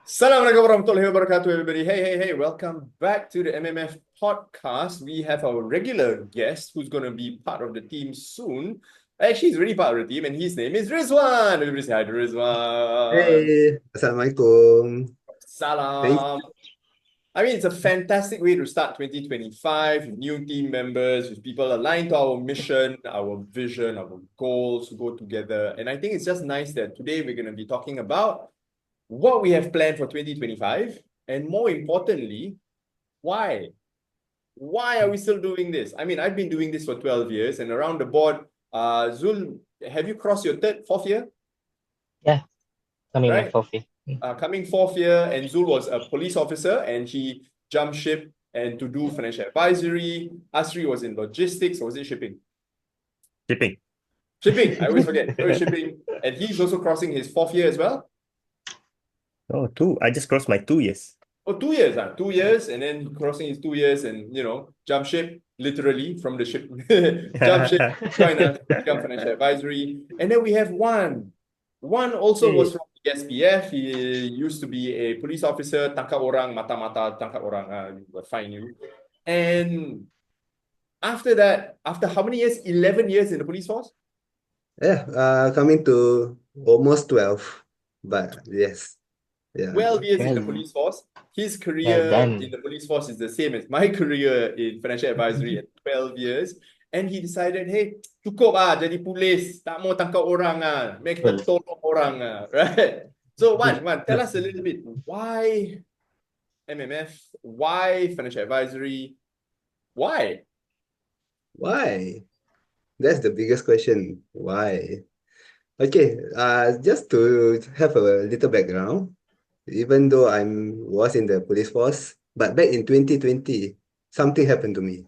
Assalamualaikum warahmatullahi wabarakatuh, everybody. Hey. Welcome back to the MMF podcast. We have our regular guest who's going to be part of the team soon. Actually, he's already part of the team, and his name is Rizwan. Everybody say hi to Rizwan. Hey, Assalamualaikum. Thank Salam. I mean, it's a fantastic way to start 2025 with new team members, with people aligned to our mission, our vision, our goals to go together. And I think it's just nice that today we're going to be talking about what we have planned for 2025, and more importantly, why? Why are we still doing this? I mean, I've been doing this for 12 years, and around the board, Zul, have you crossed your fourth year? Yeah, coming my Right? fourth year. Coming fourth year, and Zul was a police officer, and he jumped ship and to do financial advisory. Asri was in logistics, or was it shipping? Shipping. Shipping, I always forget. Shipping. And he's also crossing his fourth year as well. Oh, two. I just crossed my 2 years. Oh, 2 years, 2 years, and then crossing his 2 years and, jump ship, literally, from the ship. Jump ship, join us, become financial advisory. And then we have one. One also was from the SPF. He used to be a police officer, tangkap orang, mata-mata, tangkap orang, will fine you. And after that, after how many years? 11 years in the police force? coming to almost 12, but yes, yeah. 12 years in the Well- police force. His Well career done. in the police force is the same as my career in financial advisory at 12 years. And he decided, hey, cukup jadi polis, tak mau tangkap orang make kita tolong orang right? So Wan, tell us a little bit, why MMF? Why financial advisory? Why? Why? That's the biggest question. Why? Okay, just to have a little background, even though I was in the police force, but back in 2020, something happened to me.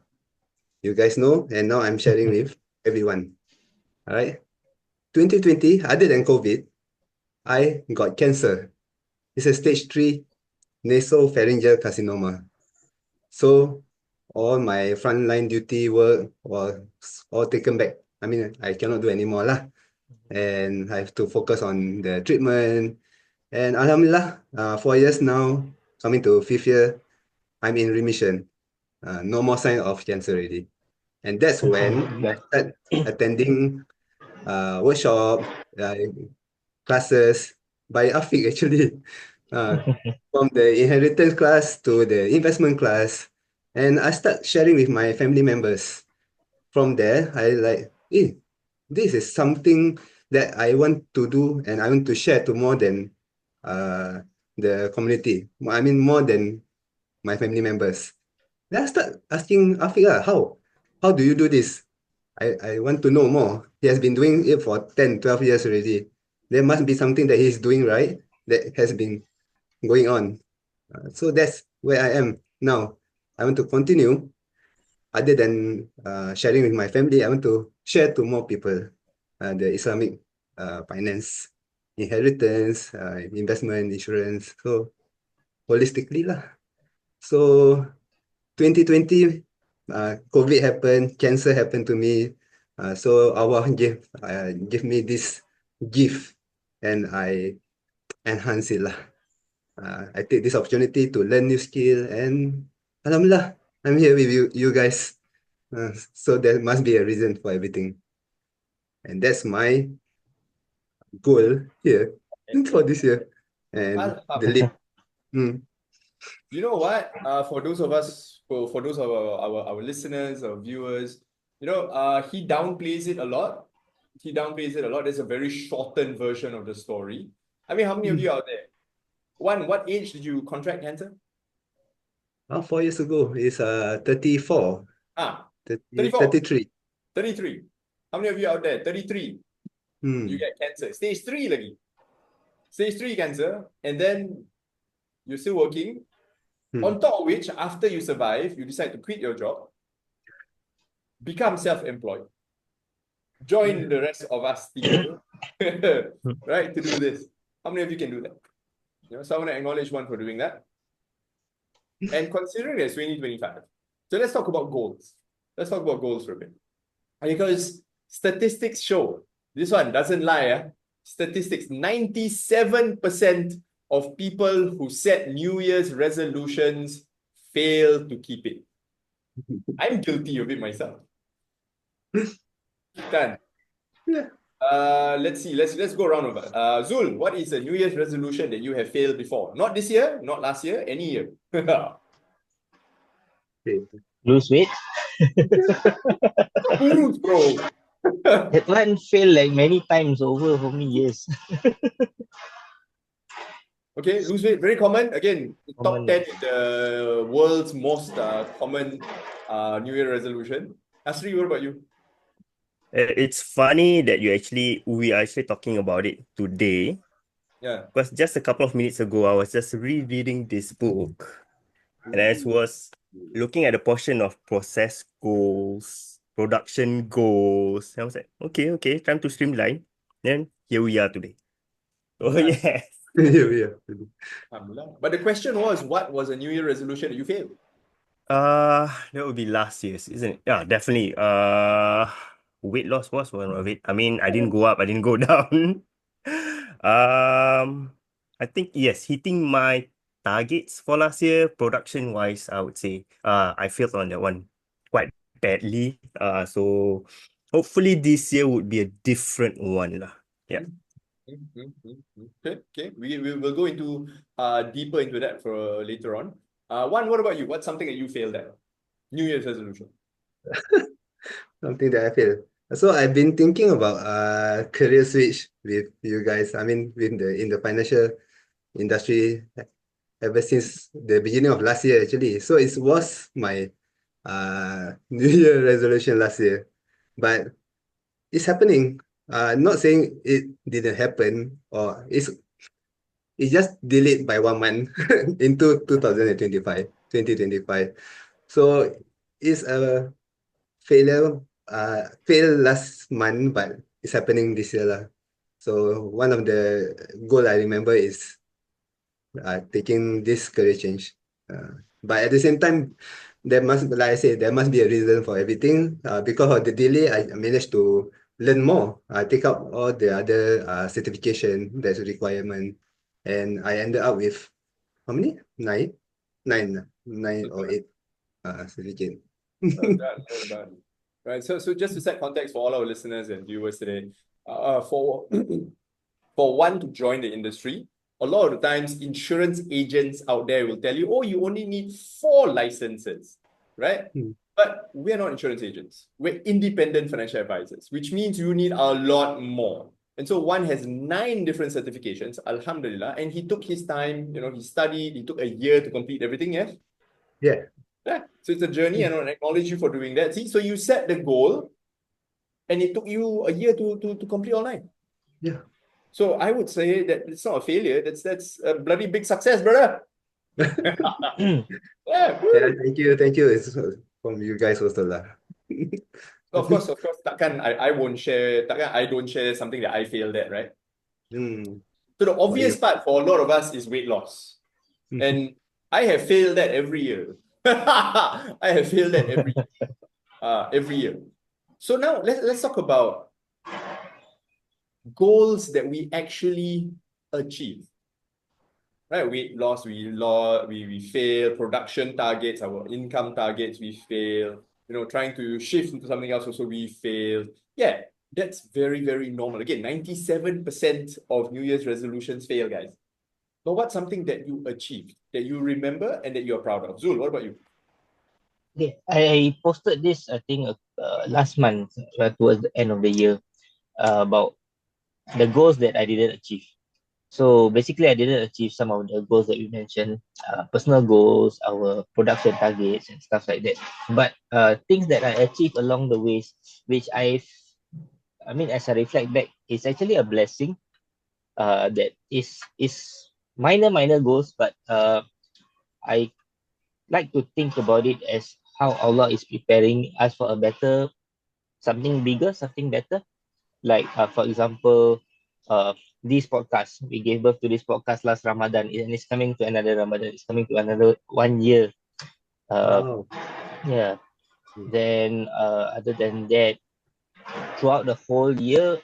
You guys know, and now I'm sharing with everyone. All right. 2020, other than COVID, I got cancer. It's a stage 3 nasopharyngeal carcinoma. So all my frontline duty work was all taken back. I mean, I cannot do anymore lah. And I have to focus on the treatment. And Alhamdulillah, 4 years now, coming to 5th year, I'm in remission. No more sign of cancer already. And that's when I start attending workshop, classes by Afiq actually. From the inheritance class to the investment class. And I start sharing with my family members. From there, I like, this is something that I want to do and I want to share to more than the community. I mean, more than my family members. Then I start asking Afiq, how do you do this? I want to know more. He has been doing it for 10, 12 years already. There must be something that he's doing right that has been going on. So that's where I am now. I want to continue. Other than sharing with my family, I want to share to more people the Islamic finance, inheritance, investment, insurance. So holistically lah. So 2020, COVID happened, cancer happened to me. So Allah give me this gift and I enhance it lah. I take this opportunity to learn new skill and Alhamdulillah, I'm here with you guys. So there must be a reason for everything. And that's my goal here for this year. And the lead. You know what? For those of us, for those of our listeners or viewers, he downplays it a lot. He downplays it a lot. There's a very shortened version of the story. I mean, how many of you out there? What age did you contract cancer? 4 years ago is 34. 34. 33. 33. How many of you out there? 33. You get cancer. Stage 3 lagi. Stage 3 cancer. And then you're still working. On top of which, after you survive, you decide to quit your job, become self-employed, join the rest of us together, right, to do this. How many of you can do that? So I want to acknowledge one for doing that. And considering it's 2025, so let's talk about goals. Let's talk about goals for a bit. Because statistics show, this one doesn't lie, statistics, 97% of people who set New Year's resolutions fail to keep it? I'm guilty of it myself. Kan? Yeah. Let's see. Let's go around over. Zul, what is a New Year's resolution that you have failed before? Not this year, not last year, any year. Okay. Lose weight. Burus, bro. That one failed like many times over how many years. Okay, lose weight, very common. Again, top Common. 10 in the world's most common New Year resolution. Asri, what about you? It's funny that we are actually talking about it today, Yeah. because just a couple of minutes ago, I was just rereading this book, and I was looking at the portion of process goals, production goals. I was like, okay, time to streamline. Then here we are today. Oh, yes. Yeah. Alhamdulillah. But the question was, what was a New Year resolution that you failed? That would be last year's, isn't it? Yeah, definitely. Weight loss was one of it. I mean, I didn't go up, I didn't go down. I think yes, hitting my targets for last year, production wise, I would say, I failed on that one quite badly. So hopefully this year would be a different one, lah. Yeah. Okay. We will go into deeper into that for later on. One, what about you? What's something that you failed at? New Year's resolution. Something that I feel. So I've been thinking about career switch with you guys. I mean, in the financial industry ever since the beginning of last year actually. So it was my New Year resolution last year, but it's happening. Not saying it didn't happen or it's just delayed by 1 month into 2025. So it's a fail last month, but it's happening this year lah. So one of the goal I remember is taking this career change. But at the same time, like I said, there must be a reason for everything. Because of the delay, I managed to learn more. I take up all the other certification that's a requirement, and I ended up with how many? Nine or eight certificate. Well done, well done. Right. So just to set context for all our listeners and viewers today, for for one to join the industry, a lot of the times insurance agents out there will tell you, oh, you only need 4 licenses, right? But we're not insurance agents. We're independent financial advisors, which means you need a lot more. And so one has 9 different certifications, alhamdulillah, and he took his time, he studied, he took a year to complete everything, yes? Yeah. Yeah. So it's a journey, and I acknowledge you for doing that. See, so you set the goal, and it took you a year to complete all 9. Yeah. So I would say that it's not a failure. That's a bloody big success, brother. Yeah. Yeah, thank you. It's from you guys also lah. Of course. Takkan I won't share. Takkan I don't share something that I failed at, right? So the obvious part for a lot of us is weight loss, and I have failed that every year. I have failed that every year. So now let's talk about goals that we actually achieve. Right, weight loss, we fail. Production targets, our income targets, we fail. Trying to shift into something else also, we fail. Yeah, that's very, very normal. Again, 97% of New Year's resolutions fail, guys. But what's something that you achieved, that you remember, and that you're proud of? Zul, what about you? Okay, I posted this, I think, last month, towards the end of the year, about the goals that I didn't achieve. So basically, I didn't achieve some of the goals that you mentioned, personal goals, our production targets, and stuff like that. But things that I achieved along the ways, which I mean, as I reflect back, it's actually a blessing. That is minor goals, but I like to think about it as how Allah is preparing us for a better, something bigger, something better. Like for example, this podcast, we gave birth to this podcast last Ramadan, and it's coming to another Ramadan. It's coming to another 1 year. Wow. Yeah. Then other than that, throughout the whole year,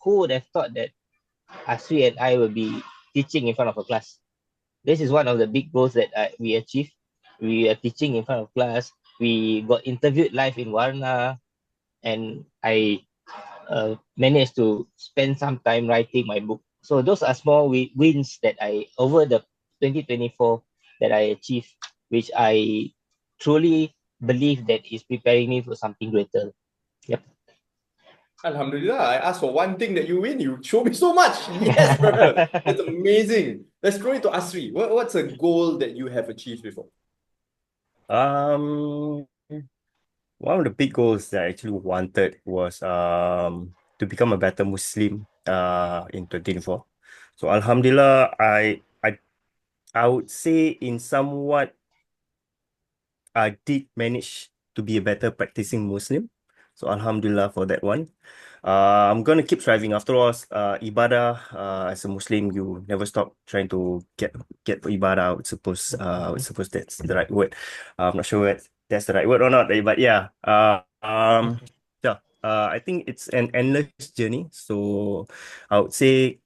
who would have thought that Asri and I will be teaching in front of a class? this is one of the big goals that we achieved. We are teaching in front of class. We got interviewed live in Warna, and I managed to spend some time writing my book. So those are small wins that I over the 2024 that I achieved, which I truly believe that is preparing me for something greater. Yep. Alhamdulillah, I asked for one thing that you win, you show me so much. Yes, brother. That's amazing. Let's throw it to Asri. What's a goal that you have achieved before? Um, one of the big goals that I actually wanted was to become a better Muslim in 2024. So Alhamdulillah, I would say in somewhat I did manage to be a better practicing Muslim. So Alhamdulillah for that one. I'm gonna keep striving. After all, ibadah, as a Muslim, you never stop trying to get ibadah. I would suppose that's the right word. I'm not sure whether that's the right word or not, but yeah. Yeah. I think it's an endless journey. So I would say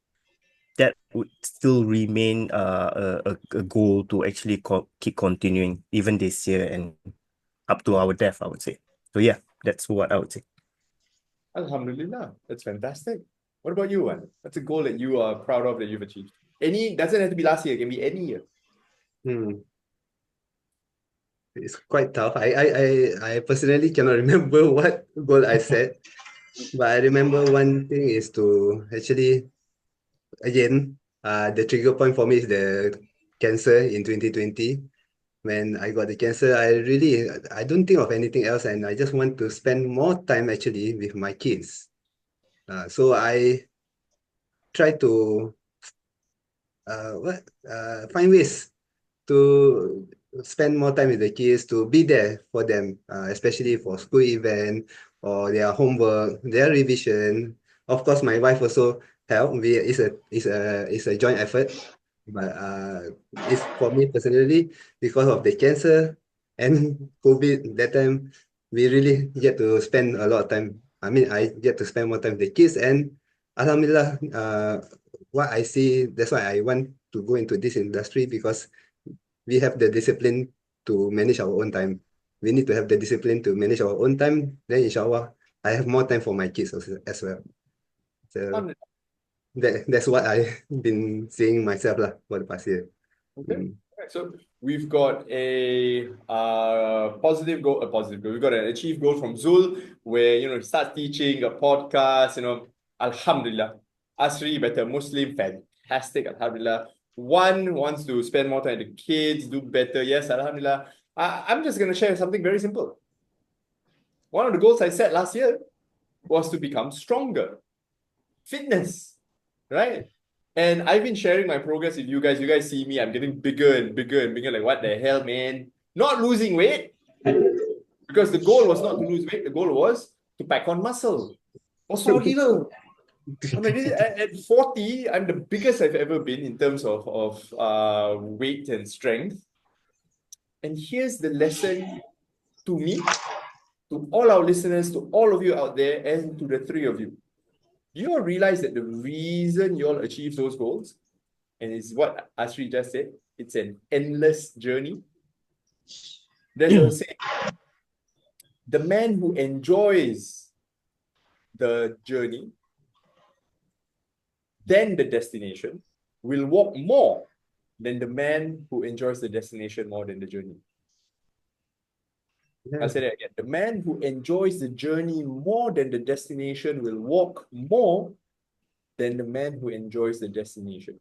that would still remain a goal to actually keep continuing even this year and up to our death, I would say. So yeah, that's what I would say. Alhamdulillah. That's fantastic. What about you, Wan? What's a goal that you are proud of that you've achieved? Any, doesn't have to be last year, it can be any year. It's quite tough. I personally cannot remember what goal I set, but I remember one thing is to actually, again, the trigger point for me is the cancer in 2020. When I got the cancer, I don't think of anything else, and I just want to spend more time actually with my kids. So I try to find ways to spend more time with the kids, to be there for them, especially for school event or their homework, their revision. Of course, my wife also help. It's a joint effort, but it's for me personally because of the cancer and COVID. That time, we really get to spend a lot of time. I mean, I get to spend more time with the kids, and Alhamdulillah, what I see, that's why I want to go into this industry because we have the discipline to manage our own time. We need to have the discipline to manage our own time. Then, inshallah, I have more time for my kids also, as well. So that's what I've been seeing myself lah for the past year. Okay. So we've got a positive goal, We've got an achieved goal from Zul, where he starts teaching a podcast. Alhamdulillah. Asri, better Muslim, fantastic. Alhamdulillah. One wants to spend more time with the kids, do better. Yes, Alhamdulillah. I'm just gonna share something very simple. One of the goals I set last year was to become stronger. Fitness, right? And I've been sharing my progress with you guys. You guys see me, I'm getting bigger and bigger and bigger. Like, what the hell, man? Not losing weight. Because the goal was not to lose weight. The goal was to pack on muscle. Also, I mean, at 40, I'm the biggest I've ever been in terms of weight and strength. And here's the lesson to me, to all our listeners, to all of you out there, and to the three of you. Do you all realize that the reason you all achieve those goals, and it's what Asri just said, it's an endless journey? There's a saying, the man who enjoys the journey than the destination will walk more than the man who enjoys the destination more than the journey. I'll say that again. The man who enjoys the journey more than the destination will walk more than the man who enjoys the destination.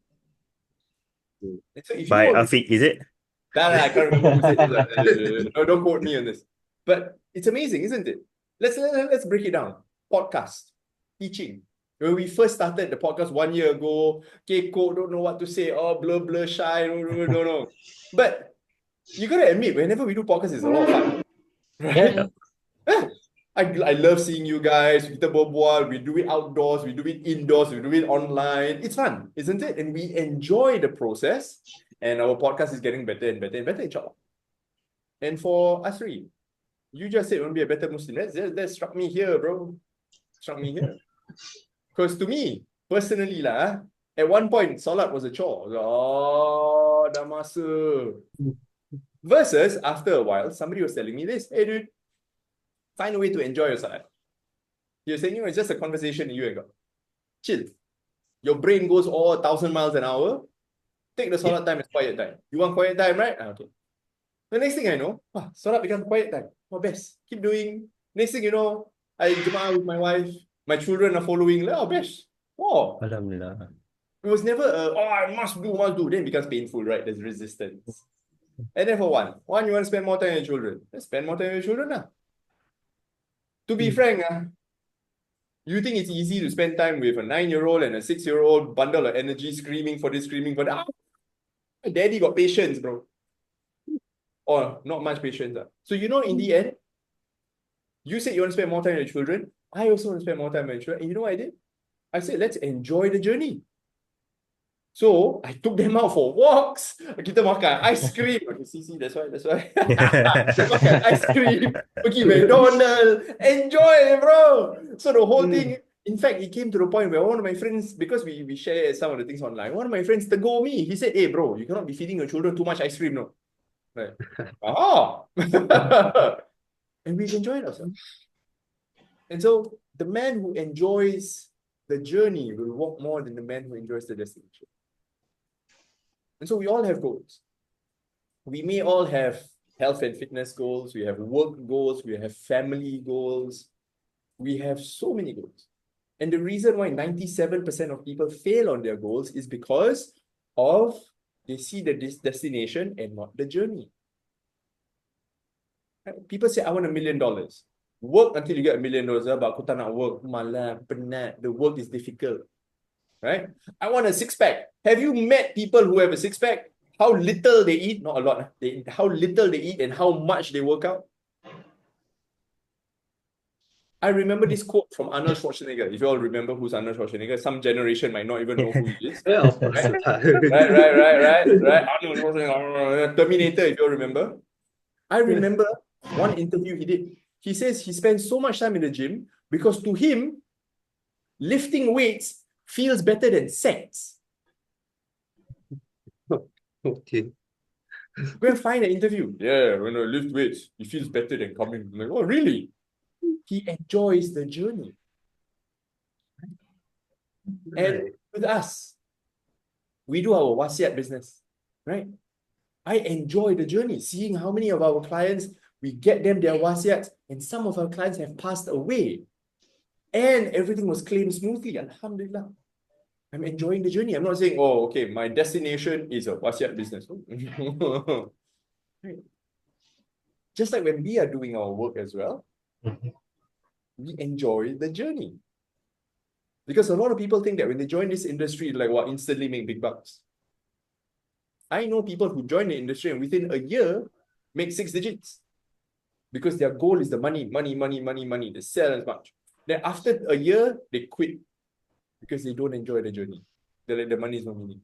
So By Afiq, is it? I can't remember who said this. No, don't quote me on this. But it's amazing, isn't it? Let's break it down. Podcast, teaching. When we first started the podcast 1 year ago, Keiko don't know what to say, blah, blah, shy, no. But you gotta admit, whenever we do podcasts, it's a lot of fun. Right? Yeah. I love seeing you guys. Kita berbual, we do it outdoors, we do it indoors, we do it online. It's fun, isn't it? And we enjoy the process. And our podcast is getting better and better and better, inshallah. And for Asri, you just said you want to be a better Muslim. That struck me here, bro. Struck me here. Because to me, personally, At one point, solat was a chore. Oh, dah masa. Versus, after a while, somebody was telling me this. Hey, dude, find a way to enjoy your salat. You're saying, it's just a conversation you and God. Chill. Your brain goes all 1,000 miles an hour. Take the salat time as quiet time. You want quiet time, right? Okay. The next thing I know, salat become quiet time. Best. Keep doing. Next thing you know, I jemaah with my wife. My children are following. Best. Oh, Alhamdulillah. it was never I must do. Then it becomes painful, right? There's resistance. And then for one, you want to spend more time with your children. Let's spend more time with your children now. To be frank, you think it's easy to spend time with a 9-year-old and a 6-year-old bundle of energy screaming for this, screaming for that? Daddy got patience, bro. Or not much patience. So in the end, you said you want to spend more time with your children. I also want to spend more time with your children. And you know what I did? I said, let's enjoy the journey. So I took them out for walks. Kita makan ice cream. Okay, see, that's why. Kita makan ice cream. Pergi McDonald's. Enjoy, bro. So the whole thing, in fact, it came to the point where one of my friends, because we share some of the things online, one of my friends tegur me. He said, hey, bro, you cannot be feeding your children too much ice cream, no. Like, and we've enjoyed ourselves. And so the man who enjoys the journey will walk more than the man who enjoys the destination. And so we all have goals. We may all have health and fitness goals. We have work goals. We have family goals. We have so many goals. And the reason why 97% of people fail on their goals is because of they see the destination and not the journey. People say, I want $1 million. Work until you get $1 million. But aku tak nak work. Malam, penat. The work is difficult. Right? I want a 6-pack. Have you met people who have a 6-pack? How little they eat? Not a lot. How little they eat and how much they work out? I remember this quote from Arnold Schwarzenegger. If you all remember who's Arnold Schwarzenegger, some generation might not even know who he is. Yeah, of course. Right. Arnold Schwarzenegger, Terminator, if you all remember. I remember one interview he did. He says he spends so much time in the gym because to him, lifting weights feels better than sex. Okay. Go and find an interview. Yeah, when I lift weights, it feels better than coming. I'm like, oh, really? He enjoys the journey. And with us, we do our wasiat business, right? I enjoy the journey, seeing how many of our clients, we get them their wasiats, and some of our clients have passed away. And everything was claimed smoothly, alhamdulillah. I'm enjoying the journey. I'm not saying, oh, okay, my destination is a wasiat business. Right. Just like when we are doing our work as well, we enjoy the journey. Because a lot of people think that when they join this industry, like, instantly make big bucks. I know people who join the industry and within a year make 6 digits. Because their goal is the money. They sell as much. Then after a year, they quit. Because they don't enjoy the journey. They're like, the money is no meaning.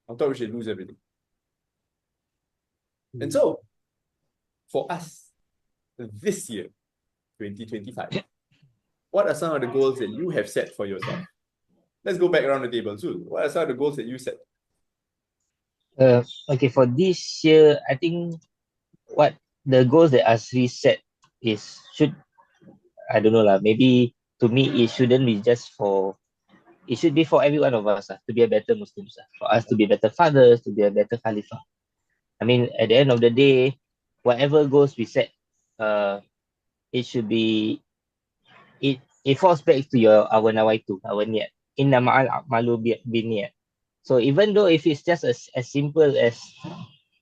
On top of which they lose everything. And so, for us, this year, 2025, what are some of the goals that you have set for yourself? Let's go back around the table. So, what are some of the goals that you set? Okay, for this year, I think what the goals that Asri set is I don't know lah, maybe to me it shouldn't be just for, it should be for every one of us to be a better Muslims, for us to be better fathers, to be a better Khalifah. I mean, at the end of the day, whatever goals we set, it should be, it falls back to our nawaitu, our niat. Inna ma'al a'malu binniyat. So even though if it's just as simple as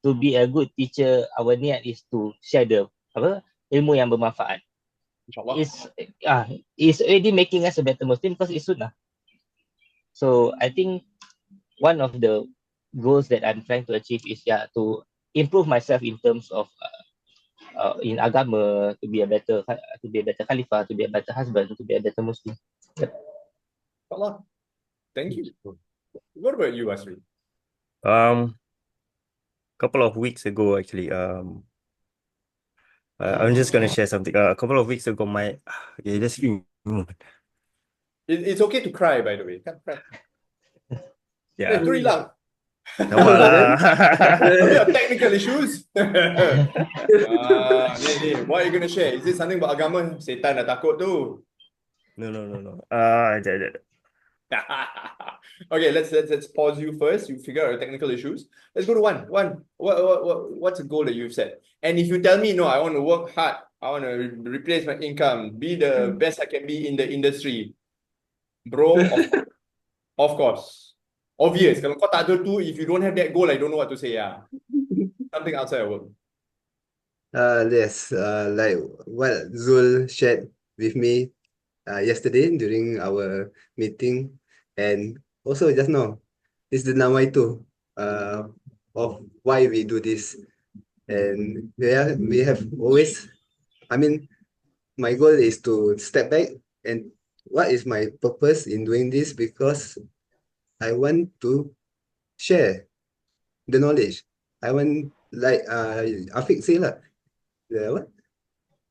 to be a good teacher, our niat is to share the ilmu yang bermanfaat. It's already making us a better Muslim because it's sunnah. So I think one of the goals that I'm trying to achieve is to improve myself in terms of in agama, to be a better Khalifah, to be a better husband, to be a better Muslim. Yep. Allah. Thank you. What about you, Asri? Couple of weeks ago, actually, I'm just gonna share something. A couple of weeks ago, just give me a moment. It's okay to cry, by the way. Can't cry. Yeah. Itu hilang. Nampak lah. A bit of technical issues. Ni, what are you going to share? Is it something about agama? Setan dah takut tu. No. Sekejap. Okay, let's pause you first. You figure out your technical issues. Let's go to one. What's a goal that you've set? And if you tell me, no, I want to work hard, I want to replace my income, be the best I can be in the industry, bro, of course. Obvious. Kalau kau tak ada tu, if you don't have that goal, I don't know what to say. Something outside of work. Yes, like what Zul shared with me yesterday during our meeting, and also just now, is the namai too of why we do this. And we have always, I mean, my goal is to step back and what is my purpose in doing this, because I want to share the knowledge. I want, like Afiq say lah, the what?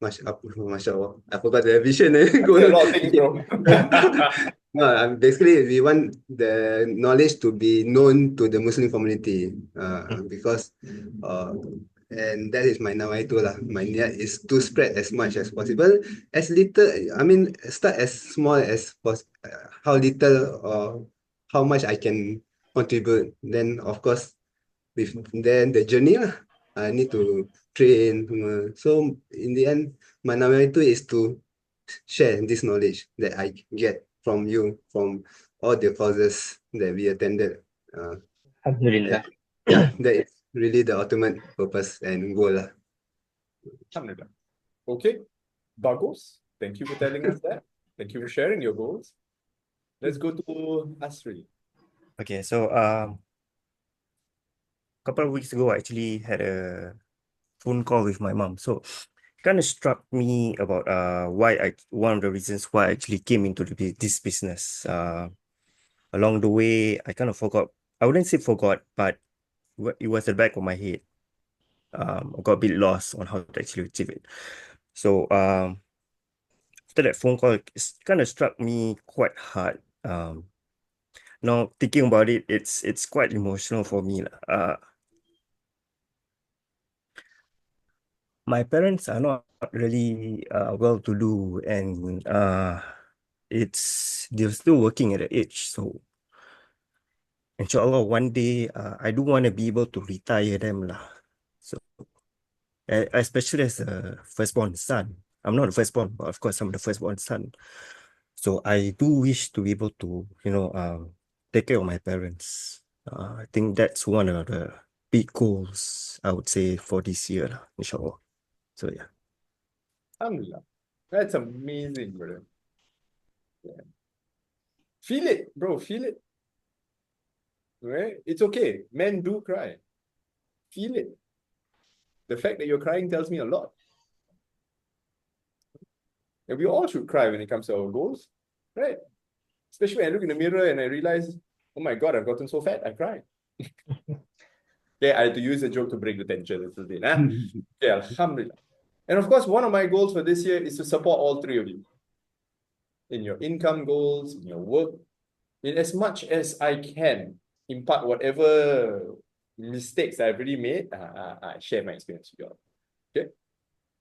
Masya Allah. I forgot the vision. I say a lot of things, bro. No, basically, we want the knowledge to be known to the Muslim community, because, and that is my nawaitu lah. My niat is to spread as much as possible, as little. I mean, start as small as how little or how much I can contribute. Then, of course, then the journey lah. I need to train. So in the end, my nawaitu is to share this knowledge that I get from you, from all the courses that we attended. Alhamdulillah. That is really the ultimate purpose and goal lah. Alhamdulillah. Okay, bagus. Thank you for telling us that. Thank you for sharing your goals. Let's go to Asri. Okay, so couple of weeks ago, I actually had a phone call with my mom. So kind of struck me about one of the reasons why I actually came into this business. Along the way, I kind of forgot. I wouldn't say forgot, but it was at the back of my head. I got a bit lost on how to actually achieve it. So after that phone call, it kind of struck me quite hard. Now thinking about it, it's quite emotional for me. My parents are not really well-to-do, and they're still working at the age. So inshallah, one day I do want to be able to retire them lah. So especially as a firstborn son. I'm not the firstborn, but of course I'm the firstborn son. So I do wish to be able to, take care of my parents. I think that's one of the big goals I would say for this year lah, inshallah. So yeah. Alhamdulillah. That's amazing, brother. Yeah. Feel it, bro. Feel it. Right? It's okay. Men do cry. Feel it. The fact that you're crying tells me a lot. And we all should cry when it comes to our goals, right? Especially when I look in the mirror and I realize, oh my God, I've gotten so fat, I cry. Yeah, I had to use a joke to break the tension a little bit. Yeah, alhamdulillah. And of course, one of my goals for this year is to support all three of you in your income goals, in your work, in as much as I can, impart whatever mistakes I've already made. I share my experience with you all. Okay?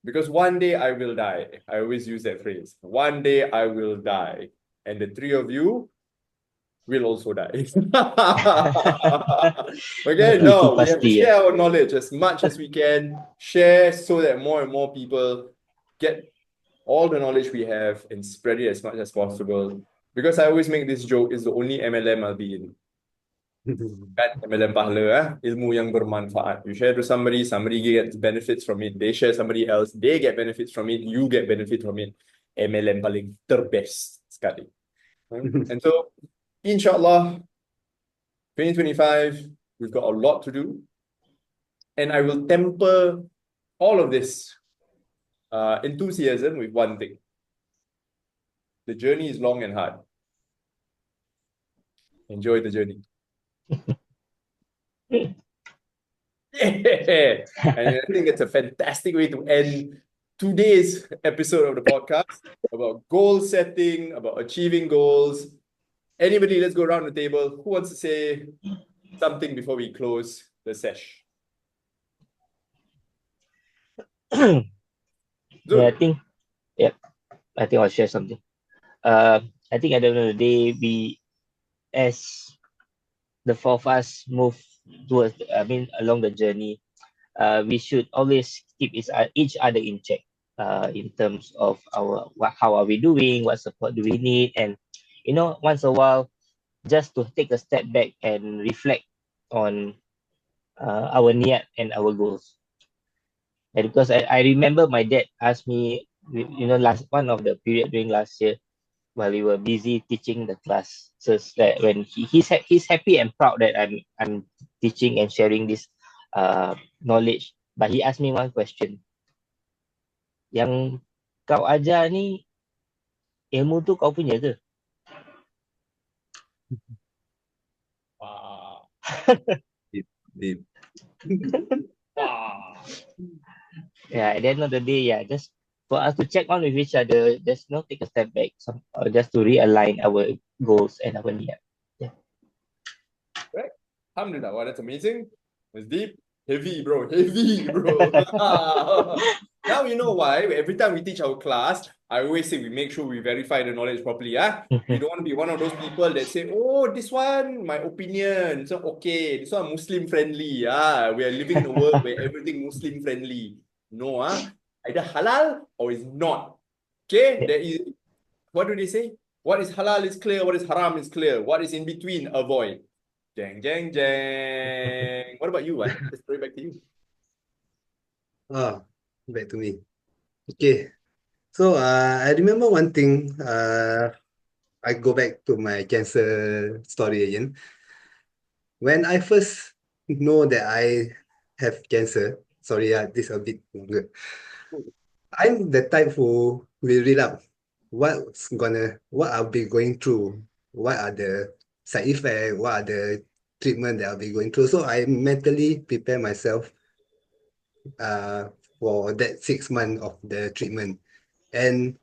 Because one day I will die. I always use that phrase. One day I will die. And the three of you will also die. Okay, no, we have to share our knowledge as much as we can, share so that more and more people get all the knowledge we have and spread it as much as possible. Because I always make this joke, it's the only MLM I'll be in. Kan, MLM pahala, ilmu yang bermanfaat. You share to somebody gets benefits from it. They share somebody else, they get benefits from it, you get benefit from it. MLM paling terbest sekali. And so, inshallah, 2025, we've got a lot to do. And I will temper all of this enthusiasm with one thing. The journey is long and hard. Enjoy the journey. Yeah. And I think it's a fantastic way to end today's episode of the podcast about goal setting, about achieving goals. Anybody, let's go around the table. Who wants to say something before we close the sesh? Yeah, I think I'll share something. I think at the end of the day, as the four of us move along the journey, we should always keep each other in check. In terms of how are we doing, what support do we need, and once a while, just to take a step back and reflect on our niat and our goals. And because I remember my dad asked me, last one of the period during last year while we were busy teaching the class. So it's that when he's happy and proud that I'm teaching and sharing this knowledge. But he asked me one question. Yang kau ajar ni, ilmu tu kau punya ke? Wow. Deep. Wow. Yeah, at the end of the day, just for us to check on with each other, just take a step back, just to realign our goals and our niat. Right. Alhamdulillah. Wow, that's amazing. It's deep. Heavy, bro. Heavy, bro. Now you know why. Every time we teach our class, I always say we make sure we verify the knowledge properly. We don't want to be one of those people that say, oh, this one, my opinion. So okay, this one Muslim friendly. We are living in a world where everything Muslim friendly. No, either halal or is not. Okay, there is, what do they say? What is halal is clear, what is haram is clear. What is in between, avoid. Jang, jang, jang. What about you, Wan? Let's throw it back to you. Back to me. Okay. So I remember one thing. I go back to my cancer story again. When I first know that I have cancer, sorry, this a bit longer. I'm the type who will read up what I'll be going through, what are the side effects, what are the treatment that I'll be going through. So I mentally prepare myself uh for that 6 months of the treatment. And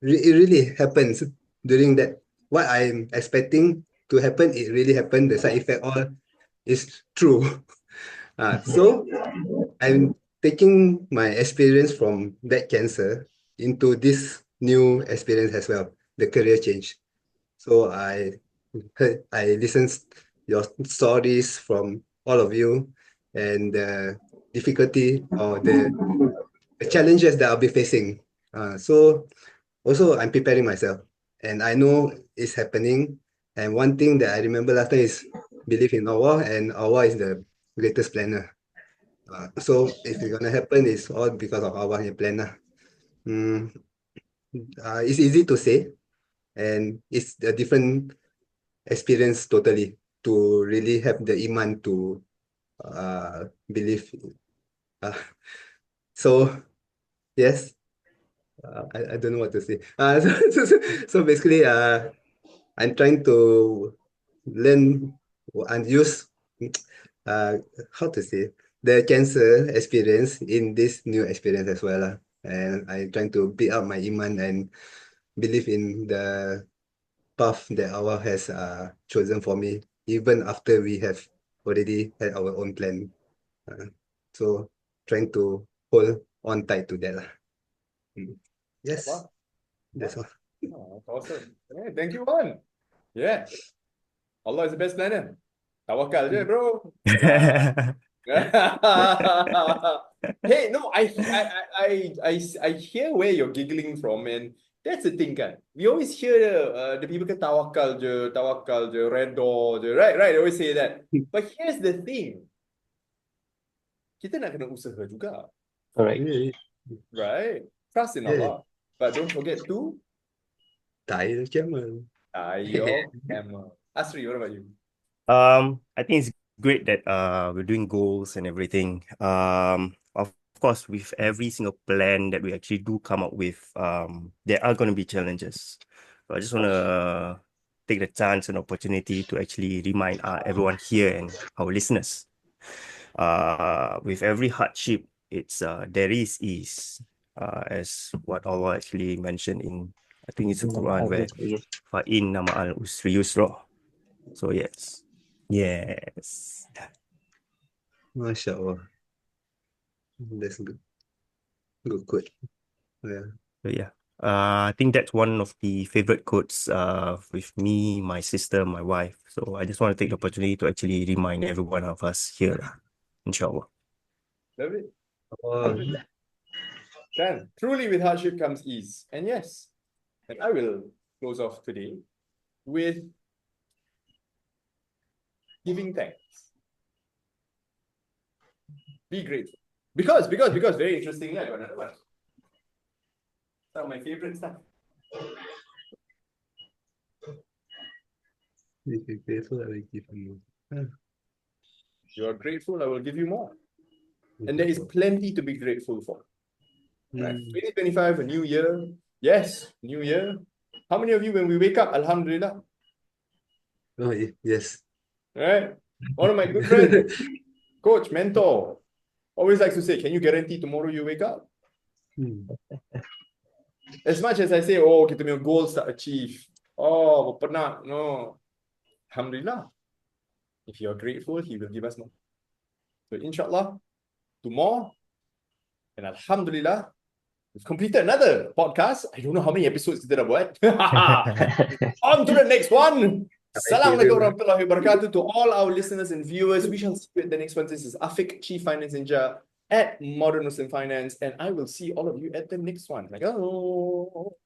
it really happens during that. What I'm expecting to happen, it really happened. The side effect all is true. So I'm taking my experience from that cancer into this new experience as well, the career change. So I listened your stories from all of you and the difficulty or the challenges that I'll be facing. So also I'm preparing myself and I know it's happening. And one thing that I remember last time is believe in Allah, and Allah is the greatest planner. So if it's gonna happen, it's all because of Allah yang plan lah. It's easy to say, and it's a different experience totally to really have the iman to believe. Uh, so yes, I don't know what to say. So basically, I'm trying to learn and use how to say the cancer experience in this new experience as well. And I'm trying to build up my iman and believe in the path that Allah has chosen for me, even after we have already had our own plan. So trying to hold on tight to that. Yes, Wow. that's all. Oh, that's awesome. Yeah, thank you, Wan. Yeah. Allah is the best planner. Tawakal je, bro. Hey, no, I hear where you're giggling from, and that's the thing, kan. We always hear the people can tawakal je, redor je, right? They always say that. But here's the thing. Kita nak kena usaha juga, Correct. Yeah, right? Trust in yeah. Allah. But don't forget to tie the camel. tie your camel. Asri, what about you? I think it's great that we're doing goals and everything. Of course, with every single plan that we actually do come up with, there are going to be challenges. So I just want to take the chance and opportunity to actually remind everyone here and our listeners. With every hardship, it's there is ease, as what Allah actually mentioned in I think it's a Quran where Yes. fa'in ma'al usri yusra. So yes. Yes. Masya Allah. That's good. Good quote. Yeah. So yeah. I think that's one of the favorite quotes with me, my sister, my wife. So I just want to take the opportunity to actually remind every one of us here, inshallah. Love it. Oh, Then, truly with hardship comes ease. And yes, and I will close off today with giving thanks. Be grateful. Because, very interestingly, I got another one. Some of my favorite stuff. if you're grateful, I will give you. You are grateful, I will give you more. And there is plenty to be grateful for. Right? 2025, a new year. Yes, new year. How many of you, when we wake up, Alhamdulillah? Oh, yes. Right? One of my good friends, coach, mentor, always likes to say, can you guarantee tomorrow you wake up? As much as I say, oh, kita punya goals tak achieve. Oh, penat. No. Alhamdulillah. If you are grateful, he will give us more. So inshallah, to more. And Alhamdulillah, we've completed another podcast. I don't know how many episodes kita dah buat. On to the next one. Assalamualaikum warahmatullahi wabarakatuh to all our listeners and viewers. We shall see you at the next one. This is Afiq, Chief Finance Ninja at Modern Muslim Finance. And I will see all of you at the next one. Like, oh.